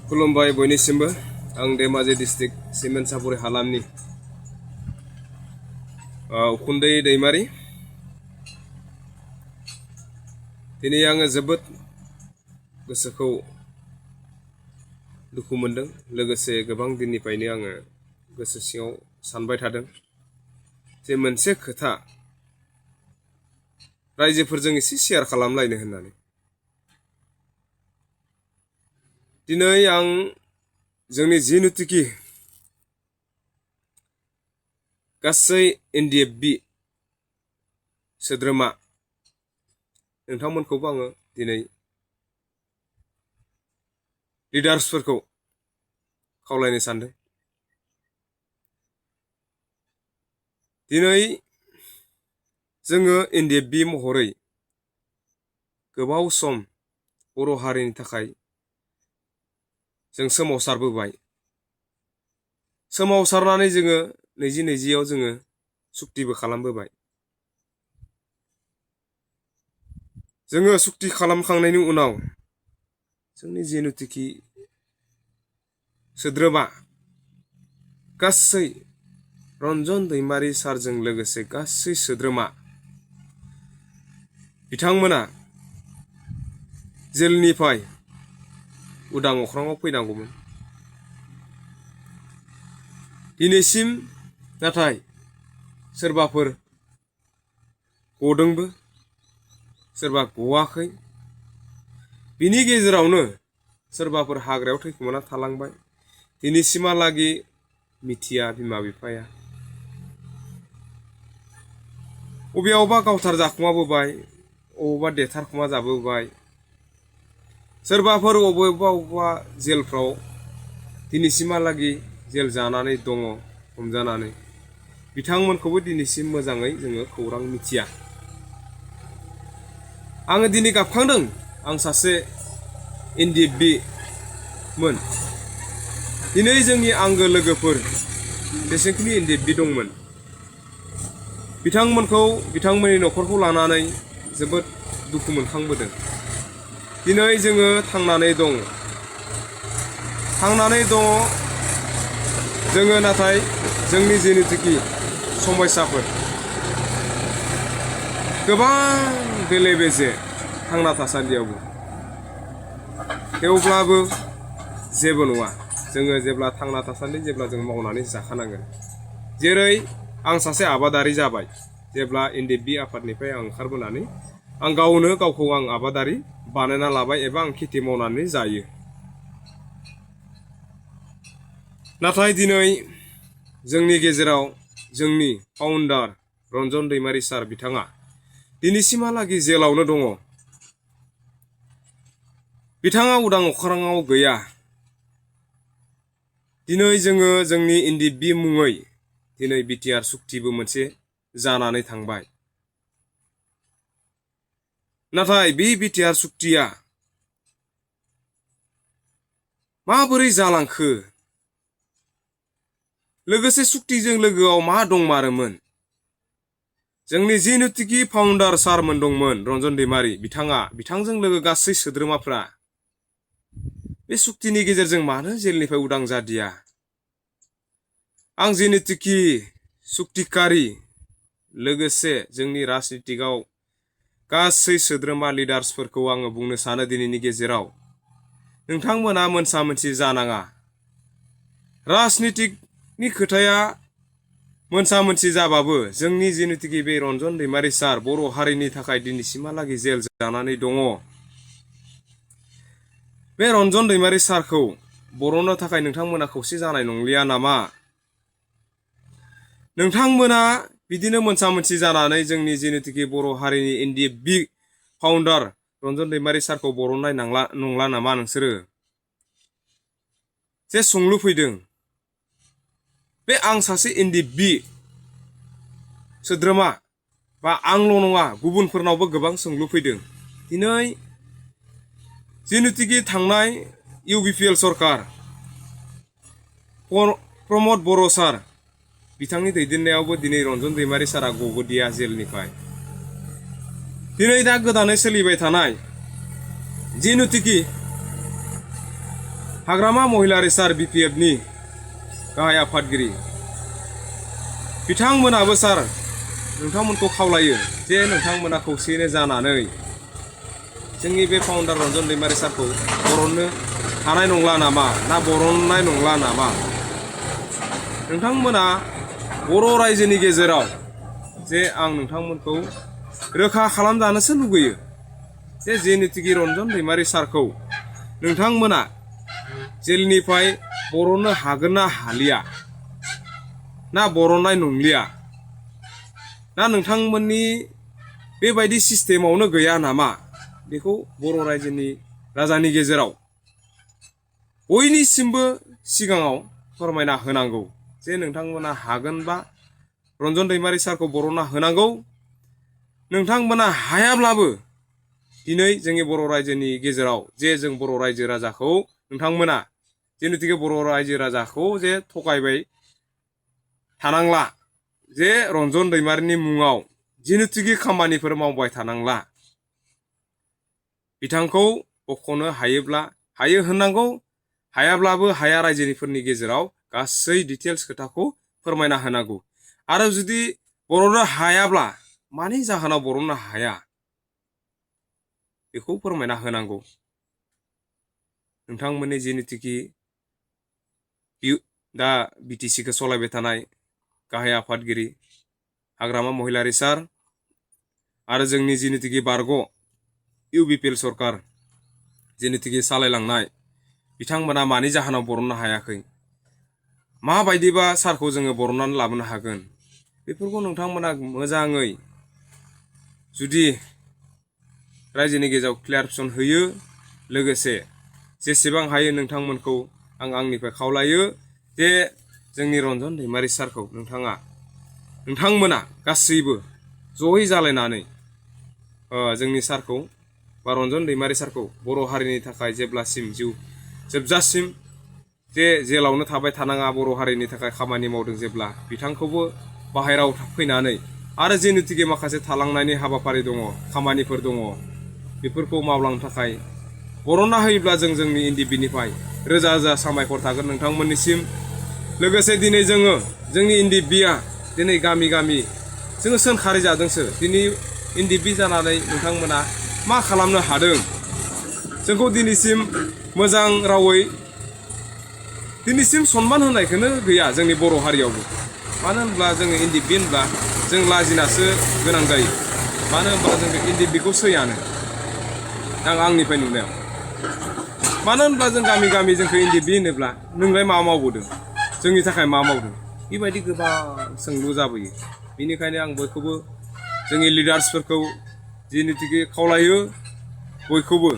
खुलुमबाय बयनिसिमबो आं धेमाजि डिस्ट्रिक्ट सिमेन्ट-सापरि हालामनि उखुन्दै दैमारि दिनै आङो जोबोद गोसोखौ दुखु मोनदों लोगोसे गोबां दिननिफ्रायनो आङो गोसो सिङाव सानबाय थादों जे मोनसे खोथा रायजोफोरजों एसे शेयार खालामलायनो होननानै दिनै आं जोंनि जिनुतिकि गासै एनडिएफबि सोद्रोमा नोंथांमोनखौबो आङो दिनै लिडार्सफोरखौ खावलायनो सानदों। दिनै जोङो एनडिएफबि महरै गोबाव सम बर' हारिनि थाखाय जों सोमावसारबोबाय। सोमावसारनानै जोङो 2020आव जोङो सुक्तिबो खालामबोबाय। जोङो सुक्ति खालामखांनायनि उनाव जोंनि जिनुतिकि सोद्रोमा गासै रन्जन दैमारि सारजों लोगोसे गासै सोद्रोमा बिथांमोना जेलनिफ्राय उदां अख्राङाव फैनांगौमोन। दिनैसिम नाथाय सोरबाफोर गदोंबो सोरबा गवाखै बिनि गेजेरावनो सोरबाफोर हाग्रायाव थैखोमाना थालांबाय दिनैसिमहालागै मिथिया बिमा बिफाया बबेयावबा गावथार जाखुमाबोबाय अबावबा देथारखुमा जाबोबाय सोरबाफोर अबेबा जेलफ्राव दिनैसिमहालागै जेल जानानै दङ हमजानानै बिथांमोनखौबो दिनैसिम मोजाङै जोङो खौरां मिथिया। आङो दिनै गाबखांदों आं सासे एनडिएफबि मोन दिनै जोंनि आंगो लोगोफोर जेसेखिनि एनडिएफबि दंमोन बिथांमोननि न'खरखौ लानानै जोबोद दुखु मोनखांबोदों। दिनै जोङो थांनानै दङ जोङो नाथाय जोंनि जिनुतिकि समयसाफोर गोबां बेले बेजे थांना थासान्दियावबो थेवब्लाबो जेबो नङा जोङो जेब्ला थांना थासान्दि जेब्ला जों मावनानै जाखानांगोन। जेरै आं सासे आबादारि जाबाय जेब्ला एनडिएफबि आफादनिफ्राय आं ओंखारबोनानै आं गावखौ आबादारि बानायना लाबाय एबा आं खेथि मावनानै जायो। नाथाय दिनै जोंनि गेजेराव जोंनि फाउन्डार रन्जन दैमारि सार बिथाङा दिनैसिमहालागै जेलावनो दङ। बिथाङा उदां अख्राङाव गैया। दिनै जोङो जोंनि एनडिएफबि मुङै दिनै बिटिआर सुक्तिबो मोनसे जानानै थांबाय। नाथाय बे बिटिआर सुक्तिया माबोरै जालांखो लोगोसे सुक्तिजों लोगोआव मा दंमारोमोन जोंनि जिनुतिकि फाउन्डार सारमोन दंमोन रन्जन दैमारि बिथांजों लोगो गासै सोद्रोमाफ्रा बे सुक्तिनि गेजेरजों मानो जेलनिफ्राय उदां जादिया। आं जिनुतिकि सुक्तिकारि लोगोसे जोंनि राजनितिकआव गासै सोद्रोमा लिडार्सफोरखौ आङो बुंनो सानो दिनैनि गेजेराव नोंथांमोना मोनसा मोनसि जानाङा। राजनितिकनि खोथाया मोनसा मोनसि जाबाबो जोंनि जिनुतिकि बे रन्जन दैमारि सार बर' हारिनि थाखाय दिनैसिमहालागै जेल जानानै दङ। बे रन्जन दैमारि सारखौ बर'नो थाखाय नोंथांमोना खौसे जानाय नंलिया नामा? नोंथांमोना बिदिनो मोनसा मोनसि जानानै जोंनि जिनुतिकि बर' हारिनि एनडिएफबि फाउन्डार रन्जन दैमारि सारखौ बर'नाय नंला नामा नोंसोरो? जे सोंलु फैदों बे आं सासे एनडिएफबि सोद्रोमा बा आंल' नङा गुबुनफोरनावबो गोबां सोंलु फैदों। दिनै जिनुतिकि थांनाय इउबिपिएल सरकार प्रमद बर' सार बिथांनि दैदेननायावबो दिनै रन्जन दैमारि सारा गबोदिया जेलनिफ्राय। दिनै दा गोदानै सोलिबाय थानाय जिनुतिकि हाग्रामा महिला रिसार BPFनि गाहाय आफादगिरि बिथांमोनाबो सार नोंथांमोनखौ खावलायो जे नोंथांमोना खौसेयैनो जानानै जोंनि बे फाउन्डार रन्जन दैमारि सारखौ बरननो हानाय नंला नामा ना बरननाय नंला नामा नोंथांमोना बर' रायजोनि गेजेराव जे आं नोंथांमोनखौ रोखा खालामजानोसो लुगैयो जे जेनिथिखि रन्जन दैमारि सारखौ नोंथांमोना जेलनिफ्राय बरननो हागोन ना हालिया ना बरननाय नंलिया ना नोंथांमोननि बेबायदि सिस्टेमावनो गैया नामा बेखौ बर' रायजोनि राजानि गेजेराव बयनिसिमबो सिगाङाव फोरमायना होनांगौ जे नोंथांमोना हागोनबा रन्जन दैमारि सारखौ बरनना होनांगौ नोंथांमोना हायाब्लाबो दिनै जोंनि बर' रायजोनि गेजेराव जे जों बर' रायजो राजाखौ नोंथांमोना जेनुथिके बर' रायजो राजाखौ जे थगायबाय थानांला जे रन्जन दैमारिनि मुङाव जेनुथिके खामानिफोर मावबाय थानांला बिथांखौ बख'नो हायोब्ला हायो होननांगौ हायाब्लाबो हाया रायजोनिफोरनि गेजेराव गासै डिटेल्स खोथाखौ फोरमायना होनांगौ आरो जुदि बरननो हायाब्ला मानि जाहोनाव बरननो हाया बेखौ फोरमायना होनांगौ नोंथांमोननि जेनिथिखि दा BTCखौ सालायबाय थानाय गाहाय आफादगिरि हाग्रामा महिला रिसार आरो जोंनि जेनिथिखि बारग' UBPL सरकार जेनिथिखि सालायलांनाय बिथांमोना मानि जाहोनाव बरननो हायाखै माबायदिबा सारखौ जोङो बरननानै लाबोनो हागोन बेफोरखौ नोंथांमोना मोजाङै जुदि रायजोनि गेजेराव क्लियारसन होयो लोगोसे जेसेबां हायो नोंथांमोनखौ आं आंनिफ्राय खावलायो जे जोंनि रन्जन दैमारि सारखौ नोंथांमोना गासैबो जयै जालायनानै जोंनि सारखौ बा रन्जन दैमारि सारखौ बर' हारिनि थाखाय जेब्लासिम जिउ जोबजासिम जे जेलावनो थाबाय थानाङा बर' हारिनि थाखाय खामानि मावदों जेब्ला बिथांखौबो बाहेरायाव फैनानै आरो जेनिथिके माखासे थालांनायनि हाबाफारि दङ खामानिफोर दङ बेफोरखौ मावलांनो थाखाय बरनना होयोब्ला जों जोंनि NDBनिफ्राय रोजा रोजा साबायखर थागोन नोंथांमोननिसिम लोगोसे दिनै जोङो जोंनि NDBआ दिनै गामि गामि जोङो सोंखारि जादोंसो दिनै NDB जानानै नोंथांमोना मा खालामनो हादों जोंखौ दिनैसिम मोजां रावै दिनैसिम सनमान होनायखौनो गैया जोंनि बर' हारियावबो मानो होनब्ला जोङो NDB होनब्ला जों लाजिनासो गोनां जायो मानो होनब्ला जों NDBखौ सैयानो आंनिफ्राय नुनायाव मानो होनब्ला जों गामि गामि जोंखौ NDB होनोब्ला नोंलाय मा मावबोदों जोंनि थाखाय मा मावदों बेबायदि गोबां सोंलु जाबोयो बेनिखायनो आं बयखौबो जोंनि लिडार्सफोरखौ जेनिथिके खावलायो बयखौबो